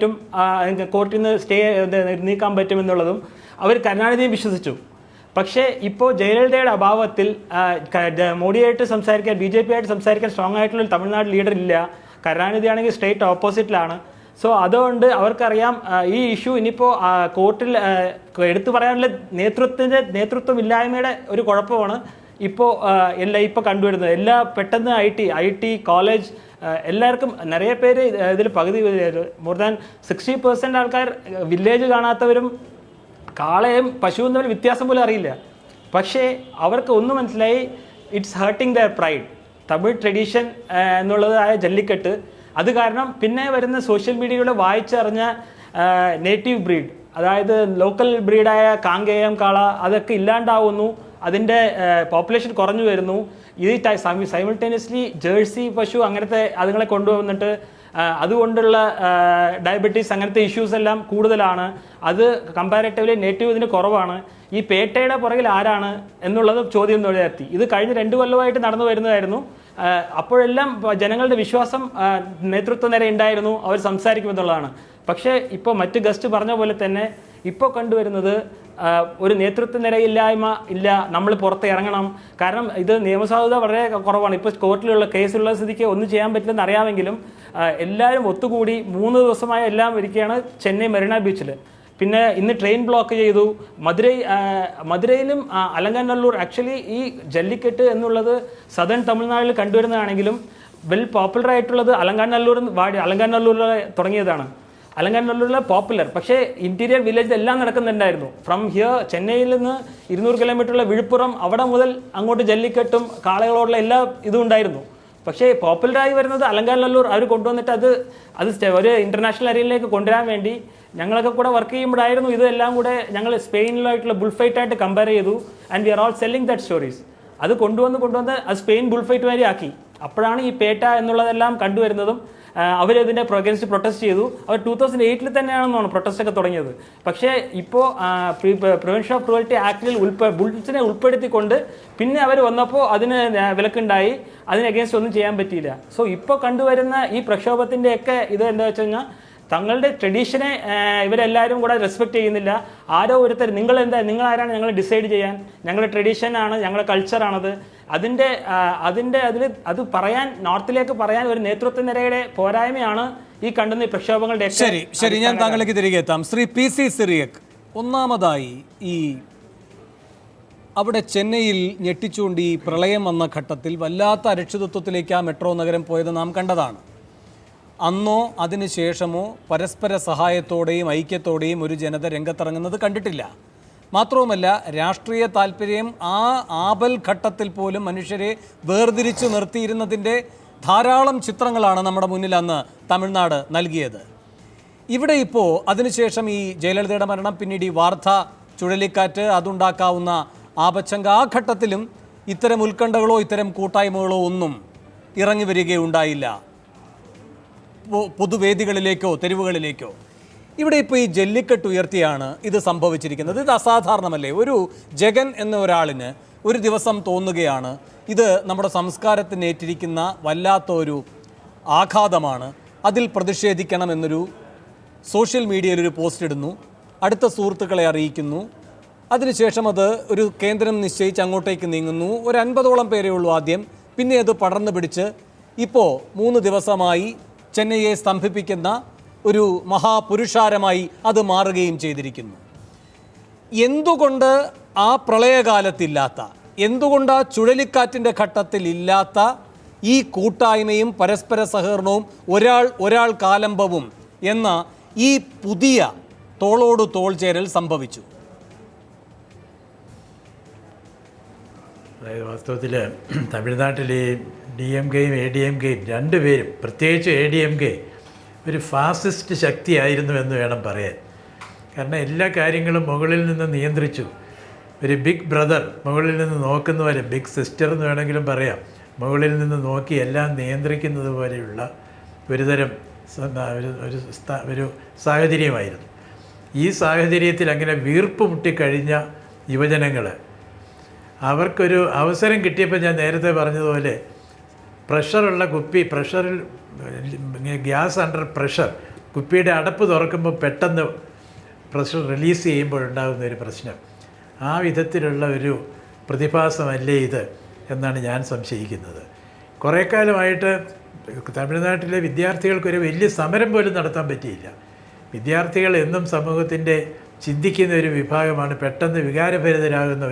പറ്റും, കോർട്ടിൽ നിന്ന് സ്റ്റേ നീക്കാൻ പറ്റുമെന്നുള്ളതും അവർ കരുണാനിധിയും വിശ്വസിച്ചു. പക്ഷേ ഇപ്പോൾ ജയലളിതയുടെ അഭാവത്തിൽ മോഡിയായിട്ട് സംസാരിക്കാൻ, BJP ആയിട്ട് സംസാരിക്കാൻ സ്ട്രോങ് ആയിട്ടുള്ള തമിഴ്നാട് ലീഡർ ഇല്ല. കരുണാനിധി ആണെങ്കിൽ സ്ട്രേറ്റ് ഓപ്പോസിറ്റിലാണ്. സോ അതുകൊണ്ട് അവർക്കറിയാം ഈ ഇഷ്യൂ ഇനിയിപ്പോൾ കോർട്ടിൽ എടുത്തു പറയാനുള്ള നേതൃത്വമില്ലായ്മയുടെ ഒരു കുഴപ്പമാണ് ഇപ്പോൾ ഇപ്പോൾ കണ്ടുവരുന്നത്. എല്ലാ പെട്ടെന്ന് ഐ ടി കോളേജ് എല്ലാവർക്കും നിറയെ പേര് ഇതിൽ പകുതി മോർ ദാൻ 60% ആൾക്കാർ വില്ലേജ് കാണാത്തവരും കാളയും പശുവും തമ്മിൽ വ്യത്യാസം പോലും അറിയില്ല. പക്ഷേ അവർക്ക് ഒന്ന് മനസ്സിലായി, it's hurting their pride. Tamil tradition എന്നുള്ളതായ ജല്ലിക്കെട്ട്, അത് കാരണം പിന്നെ വരുന്ന സോഷ്യൽ മീഡിയയിലൂടെ വായിച്ചറിഞ്ഞ നേറ്റീവ് ബ്രീഡ്, അതായത് ലോക്കൽ ബ്രീഡായ കാങ്കേയം, കാള അതൊക്കെ ഇല്ലാണ്ടാവുന്നു. അതിൻ്റെ പോപ്പുലേഷൻ കുറഞ്ഞു വരുന്നു. ഈ സൈമിൾട്ടേനിയസ്ലി ജേഴ്സി പശു അങ്ങനത്തെ അതുങ്ങളെ കൊണ്ടുവന്നിട്ട് അതുകൊണ്ടുള്ള ഡയബറ്റീസ് അങ്ങനത്തെ ഇഷ്യൂസ് എല്ലാം കൂടുതലാണ്. അത് കമ്പാരിറ്റീവ്ലി നേറ്റീവ് ഇതിന് കുറവാണ്. ഈ പേട്ടയുടെ പുറകിൽ ആരാണ് എന്നുള്ളത് ചോദ്യം ഉയർത്തി. ഇത് കഴിഞ്ഞ 2 കൊല്ലമായിട്ട് നടന്നു വരുന്നതായിരുന്നു. അപ്പോഴെല്ലാം ജനങ്ങളുടെ വിശ്വാസം നേതൃത്വ നിര ഉണ്ടായിരുന്നു, അവർ സംസാരിക്കുമെന്നുള്ളതാണ്. പക്ഷേ ഇപ്പോൾ മറ്റ് ഗസ്റ്റ് പറഞ്ഞ പോലെ തന്നെ ഇപ്പോൾ കണ്ടുവരുന്നത് ഒരു നേതൃത്വ നിരയില്ലായ്മ ഇല്ല, നമ്മൾ പുറത്ത് ഇറങ്ങണം. കാരണം ഇത് നിയമസാധുത വളരെ കുറവാണ്. ഇപ്പോൾ കോർട്ടിലുള്ള കേസുള്ള സ്ഥിതിക്ക് ഒന്നും ചെയ്യാൻ പറ്റില്ലെന്ന് അറിയാമെങ്കിലും എല്ലാവരും ഒത്തുകൂടി 3 ദിവസമായ എല്ലാം ഇരിക്കുകയാണ് ചെന്നൈ മെറിന ബീച്ചിൽ. പിന്നെ ഇന്ന് ട്രെയിൻ ബ്ലോക്ക് ചെയ്തു. മധുരയിലും അലങ്കാനല്ലൂർ, ആക്ച്വലി ഈ ജല്ലിക്കെട്ട് എന്നുള്ളത് സദേൺ തമിഴ്നാട്ടിൽ കണ്ടുവരുന്നതാണെങ്കിലും വെൽ പോപ്പുലർ ആയിട്ടുള്ളത് അലങ്കാനല്ലൂരിൽ തുടങ്ങിയതാണ്. അലങ്കാനല്ലൂരിലെ പോപ്പുലർ, പക്ഷേ ഇൻറ്റീരിയർ വില്ലേജിൽ എല്ലാം നടക്കുന്നുണ്ടായിരുന്നു. ഫ്രം ഹിയർ ചെന്നൈയിൽ നിന്ന് 200 കിലോമീറ്ററുള്ള വിഴുപ്പുറം, അവിടെ മുതൽ അങ്ങോട്ട് ജല്ലിക്കെട്ടും കാളകളോടുള്ള എല്ലാ ഇതും ഉണ്ടായിരുന്നു. പക്ഷേ പോപ്പുലറായി വരുന്നത് അലങ്കാനല്ലൂർ അവർ കൊണ്ടുവന്നിട്ട് അത് ഒരു ഇൻ്റർനാഷണൽ അരയിലേക്ക് കൊണ്ടുവരാൻ വേണ്ടി ഞങ്ങളൊക്കെ കൂടെ വർക്ക് ചെയ്യുമ്പോഴായിരുന്നു ഇതെല്ലാം കൂടെ ഞങ്ങൾ സ്പെയിനിലായിട്ടുള്ള ബുൾഫൈറ്റായിട്ട് കമ്പയർ ചെയ്തു. And we are all selling that stories. അത് കൊണ്ടുവന്ന് അത് സ്പെയിൻ ബുൾഫൈറ്റ് വരെ ആക്കി. അപ്പോഴാണ് ഈ പേട്ട എന്നുള്ളതെല്ലാം കണ്ടുവരുന്നതും അവരതിൻ്റെ അഗേൻസ്റ്റ് പ്രൊട്ടസ്റ്റ് ചെയ്തു. അവർ 2008 തന്നെയാണെന്നാണ് പ്രൊട്ടസ്റ്റൊക്കെ തുടങ്ങിയത്. പക്ഷേ ഇപ്പോൾ പ്രിവെൻഷൻ ഓഫ് ക്രൂവൽറ്റി ആക്ടിൽ ബുൾസിനെ ഉൾപ്പെടുത്തിക്കൊണ്ട് പിന്നെ അവർ വന്നപ്പോൾ അതിന് വിലക്കുണ്ടായി, അതിന് അഗേൻസ്റ്റ് ഒന്നും ചെയ്യാൻ പറ്റിയില്ല. സോ ഇപ്പോൾ കണ്ടുവരുന്ന ഈ പ്രക്ഷോഭത്തിൻ്റെയൊക്കെ ഇത് എന്താ വെച്ച് കഴിഞ്ഞാൽ തങ്ങളുടെ ട്രഡീഷനെ ഇവരെല്ലാവരും കൂടെ റെസ്പെക്റ്റ് ചെയ്യുന്നില്ല. ആരോ ഒരുത്തർ നിങ്ങളാരാണ് ഞങ്ങളെ ഡിസൈഡ് ചെയ്യാൻ, ഞങ്ങളുടെ ട്രഡീഷനാണ്, ഞങ്ങളുടെ കൾച്ചറാണത്. അത് പറയാൻ നോർത്തിലേക്ക് പറയാൻ ഒരു നേതൃത്വ നിരയുടെ പോരായ്മയാണ് ഈ കണ്ടുന്ന പ്രക്ഷോഭങ്ങളുടെ. ശരി, ഞാൻ താങ്കളിലേക്ക് തിരികെ എത്താം. ശ്രീ PC സിറിയക്, ഒന്നാമതായി ഈ അവിടെ ചെന്നൈയിൽ ഞെട്ടിച്ചുകൊണ്ട് ഈ പ്രളയം വന്ന ഘട്ടത്തിൽ വല്ലാത്ത അരക്ഷിതത്വത്തിലേക്ക് ആ മെട്രോ നഗരം പോയത് നാം കണ്ടതാണ്. അന്നോ അതിനുശേഷമോ പരസ്പര സഹായത്തോടെയും ഐക്യത്തോടെയും ഒരു ജനത രംഗത്തിറങ്ങുന്നത് കണ്ടിട്ടില്ല. മാത്രവുമല്ല, രാഷ്ട്രീയ താല്പര്യം ആ ആപൽ ഘട്ടത്തിൽ പോലും മനുഷ്യരെ വേർതിരിച്ചു നിർത്തിയിരുന്നതിൻ്റെ ധാരാളം ചിത്രങ്ങളാണ് നമ്മുടെ മുന്നിൽ അന്ന് തമിഴ്നാട് നൽകിയത്. ഇവിടെ ഇപ്പോൾ അതിനുശേഷം ഈ ജയലളിതയുടെ മരണം, പിന്നീട് ഈ വാർധ ചുഴലിക്കാറ്റ്, അതുണ്ടാക്കാവുന്ന ആപച്ചങ്ക, ആ ഘട്ടത്തിലും ഇത്തരം ഉത്കണ്ഠകളോ ഇത്തരം കൂട്ടായ്മകളോ ഒന്നും ഇറങ്ങി വരികയുണ്ടായില്ല പൊതുവേദികളിലേക്കോ തെരുവുകളിലേക്കോ. ഇവിടെ ഇപ്പോൾ ഈ ജല്ലിക്കെട്ട് ഉയർത്തിയാണ് ഇത് സംഭവിച്ചിരിക്കുന്നത്. ഇത് അസാധാരണമല്ലേ? ഒരു ജഗൻ എന്ന ഒരാളിന് ഒരു ദിവസം തോന്നുകയാണ് ഇത് നമ്മുടെ സംസ്കാരത്തിന് ഏറ്റിരിക്കുന്ന വല്ലാത്തൊരു ആഘാതമാണ്, അതിൽ പ്രതിഷേധിക്കണമെന്നൊരു സോഷ്യൽ മീഡിയയിലൊരു പോസ്റ്റ് ഇടുന്നു, അടുത്ത സുഹൃത്തുക്കളെ അറിയിക്കുന്നു. അതിനുശേഷം അത് ഒരു കേന്ദ്രം നിശ്ചയിച്ച് അങ്ങോട്ടേക്ക് നീങ്ങുന്നു. ഒരു 50ഓളം പേരേ ഉള്ളൂ ആദ്യം, പിന്നെ അത് പടർന്നു പിടിച്ച് ഇപ്പോൾ 3 ദിവസമായി ചെന്നൈയെ സ്തംഭിപ്പിക്കുന്ന ഒരു മഹാപുരുഷാരമായി അത് മാറുകയും ചെയ്തിരിക്കുന്നു. എന്തുകൊണ്ട് ആ പ്രളയകാലത്തില്ലാത്ത, എന്തുകൊണ്ട് ആ ചുഴലിക്കാറ്റിൻ്റെ ഘട്ടത്തിലില്ലാത്ത ഈ കൂട്ടായ്മയും പരസ്പര സഹകരണവും ഒരാൾ കാലംബവും എന്ന ഈ പുതിയ തോളോട് തോൾ ചേരൽ സംഭവിച്ചു? അതായത് വാസ്തവത്തിൽ തമിഴ്നാട്ടിലെ DMKയും ADMKയും രണ്ടുപേരും, പ്രത്യേകിച്ച് ADMK ഒരു ഫാസിസ്റ്റ് ശക്തിയായിരുന്നു എന്ന് വേണം പറയാൻ. കാരണം എല്ലാ കാര്യങ്ങളും മുകളിൽ നിന്ന് നിയന്ത്രിച്ചു. ഒരു ബിഗ് ബ്രദർ മുകളിൽ നിന്ന് നോക്കുന്ന പോലെ, ബിഗ് സിസ്റ്റർ എന്ന് വേണമെങ്കിലും പറയാം, മുകളിൽ നിന്ന് നോക്കി എല്ലാം നിയന്ത്രിക്കുന്നത് പോലെയുള്ള ഒരുതരം ഒരു സാഹചര്യമായിരുന്നു. ഈ സാഹചര്യത്തിൽ അങ്ങനെ വീർപ്പ് മുട്ടിക്കഴിഞ്ഞ യുവജനങ്ങൾ, അവർക്കൊരു അവസരം കിട്ടിയപ്പോൾ ഞാൻ നേരത്തെ പറഞ്ഞതുപോലെ പ്രഷറുള്ള കുപ്പി, പ്രഷറിൽ ഗ്യാസ് അണ്ടർ പ്രഷർ, കുപ്പിയുടെ അടപ്പ് തുറക്കുമ്പോൾ പെട്ടെന്ന് പ്രഷർ റിലീസ് ചെയ്യുമ്പോഴുണ്ടാകുന്ന ഒരു പ്രശ്നം, ആ വിധത്തിലുള്ള ഒരു പ്രതിഭാസമല്ലേ ഇത് എന്നാണ് ഞാൻ സംശയിക്കുന്നത്. കുറേ കാലമായിട്ട് തമിഴ്നാട്ടിലെ വിദ്യാർത്ഥികൾക്കൊരു വലിയ സമരം പോലും നടത്താൻ പറ്റിയില്ല. വിദ്യാർത്ഥികൾ എന്നും സമൂഹത്തിൻ്റെ ചിന്തിക്കുന്ന ഒരു വിഭാഗമാണ്, പെട്ടെന്ന് വികാരഭരിതരാകുന്ന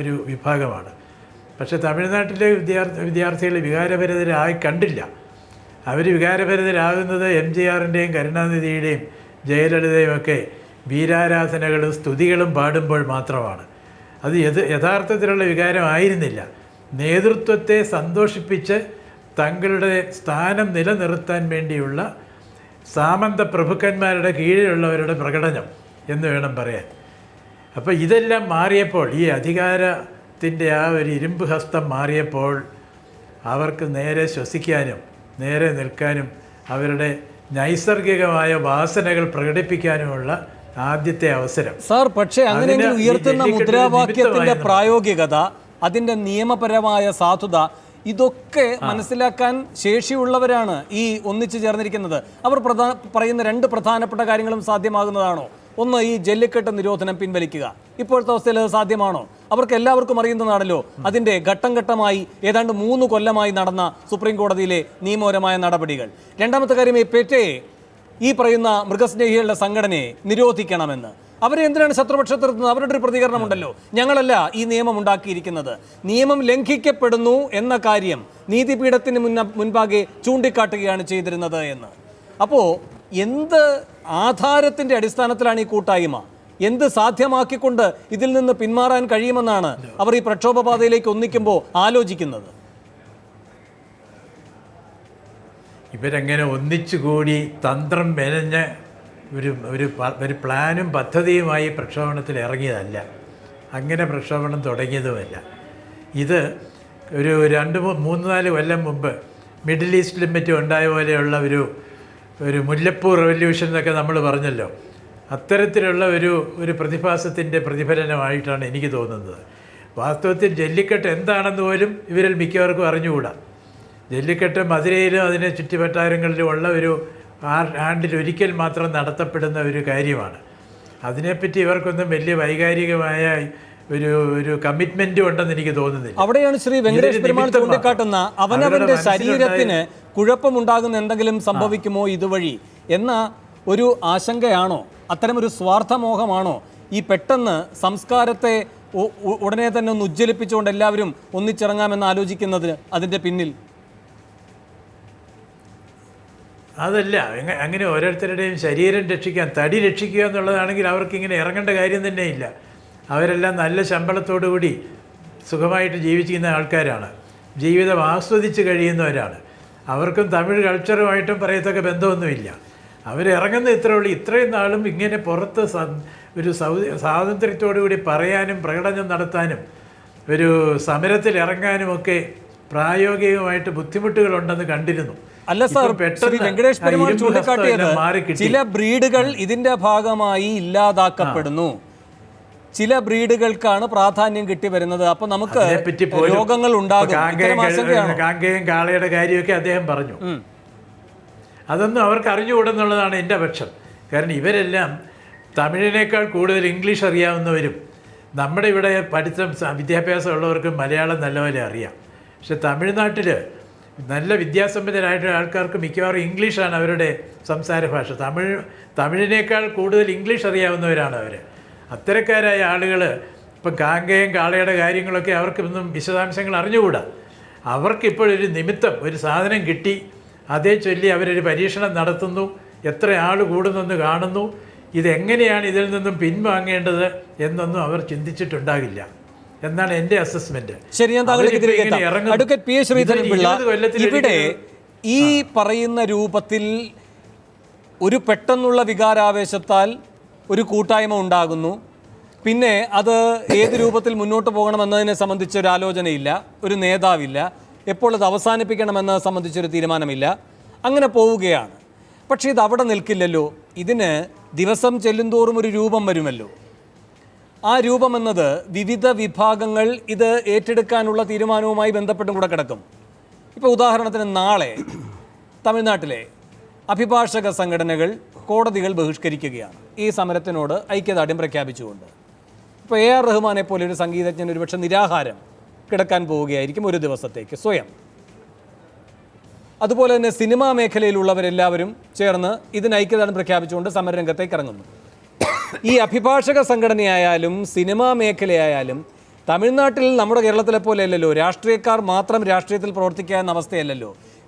ഒരു വിഭാഗമാണ്. പക്ഷേ തമിഴ്നാട്ടിലെ വിദ്യാർത്ഥികൾ വികാരഭരിതരായി കണ്ടില്ല. അവർ വികാരഭരിതരാകുന്നത് MGRൻ്റെയും കരുണാനിധിയുടെയും ജയലളിതയും ഒക്കെ വീരാരാധനകളും സ്തുതികളും പാടുമ്പോൾ മാത്രമാണ്. അത് യഥാർത്ഥത്തിലുള്ള വികാരമായിരുന്നില്ല. നേതൃത്വത്തെ സന്തോഷിപ്പിച്ച് തങ്ങളുടെ സ്ഥാനം നിലനിർത്താൻ വേണ്ടിയുള്ള സാമന്ത പ്രഭുക്കന്മാരുടെ കീഴിലുള്ളവരുടെ പ്രകടനം എന്ന് വേണം പറയാൻ. അപ്പോൾ ഇതെല്ലാം മാറിയപ്പോൾ, ഈ അധികാരത്തിൻ്റെ ആ ഒരു ഇരുമ്പ് ഹസ്തം മാറിയപ്പോൾ അവർക്ക് നേരെ ശ്വസിക്കാനും നേരെ നിൽക്കാനും അവരുടെ നൈസർഗികമായ വാസനകൾ പ്രകടിപ്പിക്കാനുമുള്ള ആദ്യത്തെ അവസരം. സാർ, പക്ഷേ അങ്ങനെയെങ്കിൽ ഉയർത്തുന്ന മുദ്രാവാക്യത്തിന്റെ പ്രായോഗികത, അതിന്റെ നിയമപരമായ സാധുത, ഇതൊക്കെ മനസ്സിലാക്കാൻ ശേഷിയുള്ളവരാണ് ഈ ഒന്നിച്ചു ചേർന്നിരിക്കുന്നത്. അവർ പറയുന്ന രണ്ട് പ്രധാനപ്പെട്ട കാര്യങ്ങളും സാധ്യമാകുന്നതാണോ? ഒന്ന്, ഈ ജല്ലിക്കെട്ട് നിരോധനം പിൻവലിക്കുക. ഇപ്പോഴത്തെ അവസ്ഥയിൽ അത് സാധ്യമാണോ? അവർക്ക് എല്ലാവർക്കും അറിയുന്നതാണല്ലോ അതിൻ്റെ ഘട്ടം ഘട്ടമായി ഏതാണ്ട് 3 കൊല്ലമായി നടന്ന സുപ്രീം കോടതിയിലെ നിയമപരമായ നടപടികൾ. രണ്ടാമത്തെ കാര്യം, ഈ പെറ്റയെ, ഈ പറയുന്ന മൃഗസ്നേഹികളുടെ സംഘടനയെ നിരോധിക്കണമെന്ന്. അവരെ എന്തിനാണ് ശത്രുപക്ഷത്ത് നിർത്തുന്നത്? അവരുടെ ഒരു പ്രതികരണമുണ്ടല്ലോ, ഞങ്ങളല്ല ഈ നിയമം ഉണ്ടാക്കിയിരിക്കുന്നത്, നിയമം ലംഘിക്കപ്പെടുന്നു എന്ന കാര്യം നീതിപീഠത്തിന് മുൻപാകെ ചൂണ്ടിക്കാട്ടുകയാണ് ചെയ്തിരുന്നത് എന്ന്. അപ്പോൾ എന്ത് ആധാരത്തിൻ്റെ അടിസ്ഥാനത്തിലാണ് ഈ കൂട്ടായ്മ? എന്ത് സാധ്യമാക്കിക്കൊണ്ട് ഇതിൽ നിന്ന് പിന്മാറാൻ കഴിയുമെന്നാണ് അവർ ഈ പ്രക്ഷോഭപാതയിലേക്ക് ഒന്നിക്കുമ്പോൾ ആലോചിക്കുന്നത്? ഇവരങ്ങനെ ഒന്നിച്ചുകൂടി തന്ത്രം മെനഞ്ഞ് ഒരു പ്ലാനും പദ്ധതിയുമായി പ്രക്ഷോഭണത്തിൽ ഇറങ്ങിയതല്ല. അങ്ങനെ പ്രക്ഷോഭണം തുടങ്ങിയതുമല്ല. ഇത് ഒരു 2-3-4 കൊല്ലം മുമ്പ് മിഡിൽ ഈസ്റ്റ് ലിമിറ്റ് ഉണ്ടായ പോലെയുള്ള ഒരു മുല്ലപ്പൂ റെവല്യൂഷൻ എന്നൊക്കെ നമ്മൾ പറഞ്ഞല്ലോ, അത്തരത്തിലുള്ള ഒരു പ്രതിഭാസത്തിൻ്റെ പ്രതിഫലനമായിട്ടാണ് എനിക്ക് തോന്നുന്നത്. വാസ്തവത്തിൽ ജല്ലിക്കെട്ട് എന്താണെന്ന് പോലും ഇവരിൽ മിക്കവർക്കും അറിഞ്ഞുകൂടാ. ജല്ലിക്കെട്ട് മധുരയിലും അതിന് ചുറ്റുവട്ടാരങ്ങളിലും ഉള്ള ആണ്ടിലൊരിക്കൽ മാത്രം നടത്തപ്പെടുന്ന ഒരു കാര്യമാണ്. അതിനെപ്പറ്റി ഇവർക്കൊന്നും വലിയ വൈകാരികമായ ഒരു കമ്മിറ്റ്മെൻറ്റും ഉണ്ടെന്ന് എനിക്ക് തോന്നുന്നില്ല. അവിടെയാണ് ശ്രീ വെങ്കടേഷ് പെരുമാൾ ചൂണ്ടിക്കാട്ടുന്ന അവനവൻ്റെ ശരീരത്തിന് കുഴപ്പമുണ്ടാകുന്ന എന്തെങ്കിലും സംഭവിക്കുമോ ഇതുവഴി എന്ന ഒരു ആശങ്കയാണോ, അത്തരമൊരു സ്വാർത്ഥമോഹമാണോ ഈ പെട്ടെന്ന് സംസ്കാരത്തെ ഉടനെ തന്നെ ഒന്ന് ഉജ്ജ്വലിപ്പിച്ചുകൊണ്ട് എല്ലാവരും ഒന്നിച്ചിറങ്ങാമെന്ന് ആലോചിക്കുന്നത് അതിൻ്റെ പിന്നിൽ? അതല്ല, അങ്ങനെ ഓരോരുത്തരുടെയും ശരീരം രക്ഷിക്കാൻ, തടി രക്ഷിക്കുക എന്നുള്ളതാണെങ്കിൽ അവർക്കിങ്ങനെ ഇറങ്ങേണ്ട കാര്യം തന്നെയില്ല. അവരെല്ലാം നല്ല ശമ്പളത്തോടുകൂടി സുഖമായിട്ട് ജീവിക്കുന്ന ആൾക്കാരാണ്, ജീവിതം ആസ്വദിച്ച് കഴിയുന്നവരാണ്. അവർക്കും തമിഴ് കൾച്ചറുമായിട്ടും പറയത്തക്ക ബന്ധമൊന്നുമില്ല. അവരിറങ്ങുന്ന ഇത്രേ ഉള്ളൂ. ഇത്രയും നാളും ഇങ്ങനെ പുറത്ത് ഒരു സ്വാതന്ത്ര്യത്തോടുകൂടി പറയാനും പ്രകടനം നടത്താനും ഒരു സമരത്തിൽ ഇറങ്ങാനുമൊക്കെ പ്രായോഗികമായിട്ട് ബുദ്ധിമുട്ടുകളുണ്ടെന്ന് കണ്ടിരുന്നു. അല്ല സാർ, ശ്രീ വെങ്കടേഷ് പെരുമാൾ ചൂണ്ടിക്കാട്ടിയത് ചില ബ്രീഡുകൾ ഇതിന്റെ ഭാഗമായി ഇല്ലാതാക്കപ്പെടുന്നു, ചില ബ്രീഡുകൾക്കാണ് പ്രാധാന്യം കിട്ടി വരുന്നത്, അപ്പൊ നമുക്ക് രോഗങ്ങൾ ഉണ്ടാകും. കാങ്കയും കാളയുടെ കാര്യമൊക്കെ അദ്ദേഹം പറഞ്ഞു. അതൊന്നും അവർക്ക് അറിഞ്ഞുകൂടെന്നുള്ളതാണ് എൻ്റെ പക്ഷം. കാരണം ഇവരെല്ലാം തമിഴിനേക്കാൾ കൂടുതൽ ഇംഗ്ലീഷ് അറിയാവുന്നവരും, നമ്മുടെ ഇവിടെ പഠിച്ച വിദ്യാഭ്യാസം ഉള്ളവർക്കും മലയാളം നല്ലപോലെ അറിയാം. പക്ഷെ തമിഴ്നാട്ടിൽ നല്ല വിദ്യാസമ്പന്നരായിട്ടുള്ള ആൾക്കാർക്ക് മിക്കവാറും ഇംഗ്ലീഷാണ് അവരുടെ സംസാര ഭാഷ. തമിഴിനേക്കാൾ കൂടുതൽ ഇംഗ്ലീഷ് അറിയാവുന്നവരാണ് അവർ. അത്തരക്കാരായ ആളുകൾ ഇപ്പം കാങ്കയും കാളയുടെ കാര്യങ്ങളൊക്കെ അവർക്കൊന്നും വിശദാംശങ്ങൾ അറിഞ്ഞുകൂടാ. അവർക്കിപ്പോഴൊരു നിമിത്തം, ഒരു സാധനം കിട്ടി, അതേ ചൊല്ലി അവരൊരു പരീക്ഷണം നടത്തുന്നു, എത്ര ആൾ കൂടുന്നെന്ന് കാണുന്നു, ഇതെങ്ങനെയാണ് ഇതിൽ നിന്നും പിൻവാങ്ങേണ്ടത് എന്നൊന്നും അവർ ചിന്തിച്ചിട്ടുണ്ടാകില്ല എന്നാണ് എൻ്റെ അസസ്മെന്റ്. ശരി, ഞാൻ അഡ്വക്കേറ്റ് പി. ശ്രീധരൻപിള്ള, ഇവിടെ ഈ പറയുന്ന രൂപത്തിൽ ഒരു പെട്ടെന്നുള്ള വികാരാവേശത്താൽ ഒരു കൂട്ടായ്മ ഉണ്ടാകുന്നു, പിന്നെ അത് ഏത് രൂപത്തിൽ മുന്നോട്ട് പോകണമെന്നതിനെ സംബന്ധിച്ച് ഒരു ആലോചനയില്ല, ഒരു നേതാവില്ല, എപ്പോൾ അത് അവസാനിപ്പിക്കണമെന്നത് സംബന്ധിച്ചൊരു തീരുമാനമില്ല, അങ്ങനെ പോവുകയാണ്. പക്ഷേ ഇത് അവിടെ നിൽക്കില്ലല്ലോ. ഇതിന് ദിവസം ചെല്ലുന്തോറും ഒരു രൂപം വരുമല്ലോ. ആ രൂപമെന്നത് വിവിധ വിഭാഗങ്ങൾ ഇത് ഏറ്റെടുക്കാനുള്ള തീരുമാനവുമായി ബന്ധപ്പെട്ടും കൂടെ കിടക്കും. ഇപ്പോൾ ഉദാഹരണത്തിന് നാളെ തമിഴ്നാട്ടിലെ അഭിഭാഷക സംഘടനകൾ കോടതികൾ ബഹിഷ്കരിക്കുകയാണ് ഈ സമരത്തിനോട് ഐക്യദാർഢ്യം പ്രഖ്യാപിച്ചുകൊണ്ട്. ഇപ്പോൾ AR റഹ്മാനെ പോലെ ഒരു സംഗീതജ്ഞൻ ഒരുപക്ഷെ നിരാഹാരം കിടക്കാൻ പോവുകയായിരിക്കും ഒരു ദിവസത്തേക്ക് സ്വയം. അതുപോലെ തന്നെ സിനിമാ മേഖലയിലുള്ളവരെല്ലാവരും ചേർന്ന് ഇതിന് ഐക്യദാർഢ്യം പ്രഖ്യാപിച്ചുകൊണ്ട് സമരരംഗത്തേക്ക് ഇറങ്ങുന്നു. ഈ അഭിഭാഷക സംഘടനയായാലും സിനിമാ മേഖലയായാലും തമിഴ്നാട്ടിൽ നമ്മുടെ കേരളത്തിലെ പോലെ അല്ലല്ലോ, രാഷ്ട്രീയക്കാർ മാത്രം രാഷ്ട്രീയത്തിൽ പ്രവർത്തിക്കുക എന്ന അവസ്ഥയല്ലല്ലോ.